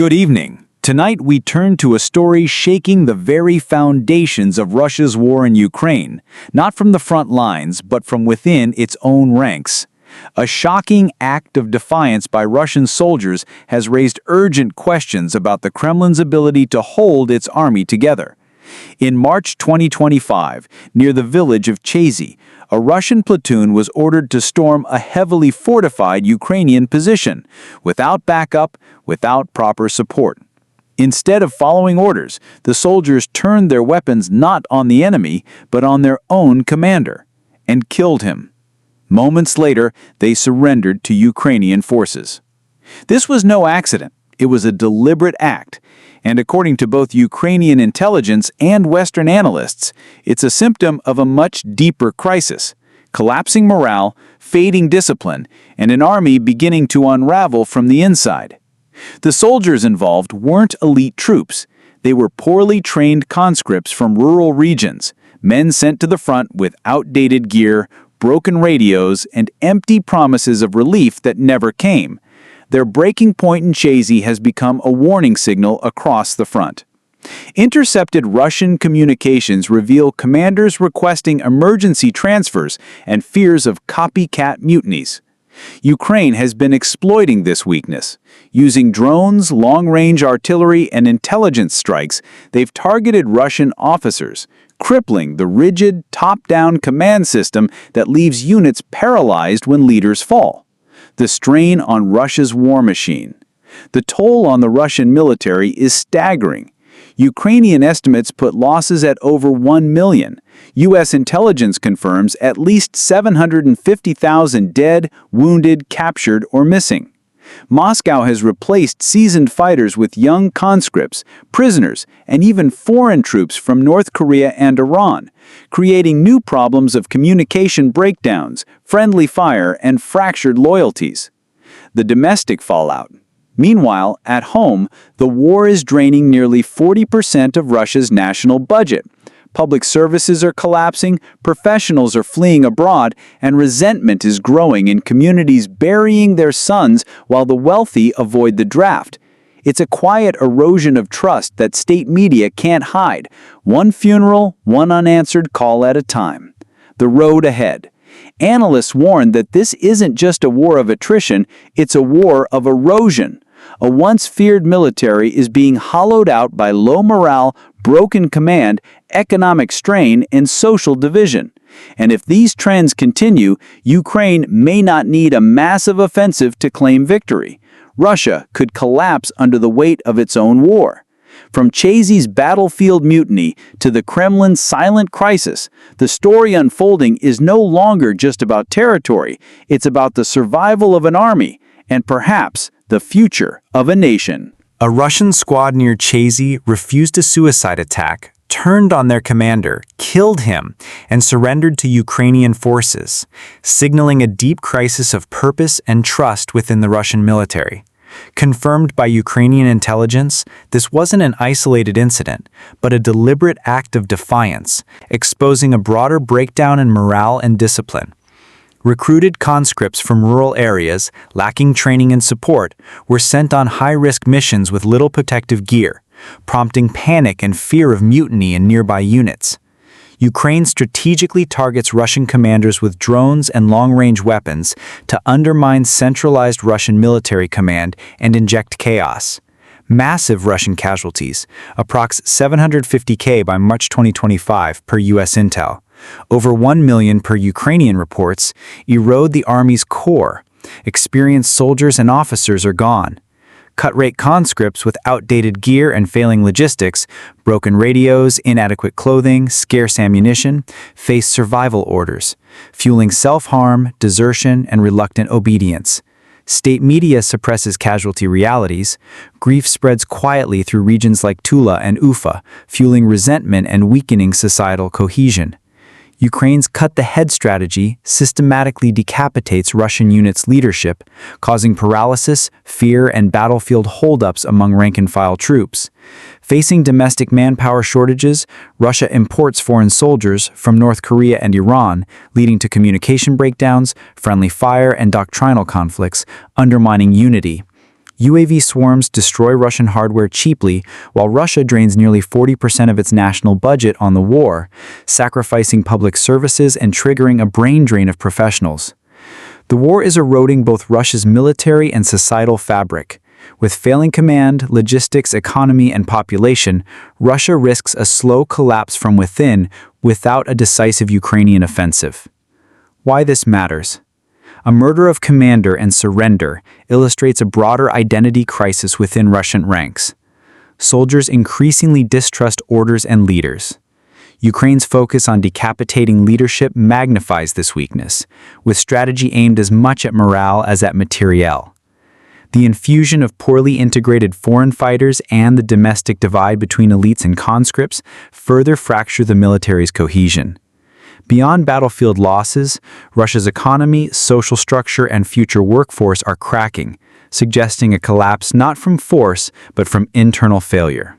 Good evening. Tonight we turn to a story shaking the very foundations of Russia's war in Ukraine, not from the front lines, but from within its own ranks. A shocking act of defiance by Russian soldiers has raised urgent questions about the Kremlin's ability to hold its army together. In March 2025, near the village of Chazy, a Russian platoon was ordered to storm a heavily fortified Ukrainian position, without backup, without proper support. Instead of following orders, the soldiers turned their weapons not on the enemy, but on their own commander, and killed him. Moments later, they surrendered to Ukrainian forces. This was no accident. It was a deliberate act, and according to both Ukrainian intelligence and Western analysts, it's a symptom of a much deeper crisis: collapsing morale, fading discipline, and an army beginning to unravel from the inside. The soldiers involved weren't elite troops. They were poorly trained conscripts from rural regions, men sent to the front with outdated gear, broken radios, and empty promises of relief that never came. Their breaking point in Chazy has become a warning signal across the front. Intercepted Russian communications reveal commanders requesting emergency transfers and fears of copycat mutinies. Ukraine has been exploiting this weakness. Using drones, long-range artillery, and intelligence strikes, they've targeted Russian officers, crippling the rigid, top-down command system that leaves units paralyzed when leaders fall. The strain on Russia's war machine. The toll on the Russian military is staggering. Ukrainian estimates put losses at over 1 million. U.S. intelligence confirms at least 750,000 dead, wounded, captured, or missing. Moscow has replaced seasoned fighters with young conscripts, prisoners, and even foreign troops from North Korea and Iran, creating new problems of communication breakdowns, friendly fire, and fractured loyalties. The domestic fallout. Meanwhile, at home, the war is draining nearly 40% of Russia's national budget. Public services are collapsing, professionals are fleeing abroad, and resentment is growing in communities burying their sons while the wealthy avoid the draft. It's a quiet erosion of trust that state media can't hide. One funeral, one unanswered call at a time. The road ahead. Analysts warn that this isn't just a war of attrition, it's a war of erosion. A once feared military is being hollowed out by low morale, broken command, economic strain, and social division. And if these trends continue, Ukraine may not need a massive offensive to claim victory. Russia could collapse under the weight of its own war. From Chazy's battlefield mutiny to the Kremlin's silent crisis, the story unfolding is no longer just about territory. It's about the survival of an army and perhaps the future of a nation. A Russian squad near Chazy refused a suicide attack, turned on their commander, killed him, and surrendered to Ukrainian forces, signaling a deep crisis of purpose and trust within the Russian military. Confirmed by Ukrainian intelligence, this wasn't an isolated incident, but a deliberate act of defiance, exposing a broader breakdown in morale and discipline. Recruited conscripts from rural areas, lacking training and support, were sent on high-risk missions with little protective gear, prompting panic and fear of mutiny in nearby units. Ukraine strategically targets Russian commanders with drones and long-range weapons to undermine centralized Russian military command and inject chaos. Massive Russian casualties, approx 750,000 by March 2025 per U.S. intel, over 1 million per Ukrainian reports, erode the army's core. Experienced soldiers and officers are gone. Cut-rate conscripts with outdated gear and failing logistics, broken radios, inadequate clothing, scarce ammunition, face survival orders, fueling self-harm, desertion, and reluctant obedience. State media suppresses casualty realities. Grief spreads quietly through regions like Tula and Ufa, fueling resentment and weakening societal cohesion. Ukraine's cut-the-head strategy systematically decapitates Russian units' leadership, causing paralysis, fear, and battlefield holdups among rank-and-file troops. Facing domestic manpower shortages, Russia imports foreign soldiers from North Korea and Iran, leading to communication breakdowns, friendly fire, and doctrinal conflicts, undermining unity. UAV swarms destroy Russian hardware cheaply, while Russia drains nearly 40% of its national budget on the war, sacrificing public services and triggering a brain drain of professionals. The war is eroding both Russia's military and societal fabric. With failing command, logistics, economy, and population, Russia risks a slow collapse from within without a decisive Ukrainian offensive. Why this matters? A murder of commander and surrender illustrates a broader identity crisis within Russian ranks. Soldiers increasingly distrust orders and leaders. Ukraine's focus on decapitating leadership magnifies this weakness, with strategy aimed as much at morale as at materiel. The infusion of poorly integrated foreign fighters and the domestic divide between elites and conscripts further fracture the military's cohesion. Beyond battlefield losses, Russia's economy, social structure, and future workforce are cracking, suggesting a collapse not from force, but from internal failure.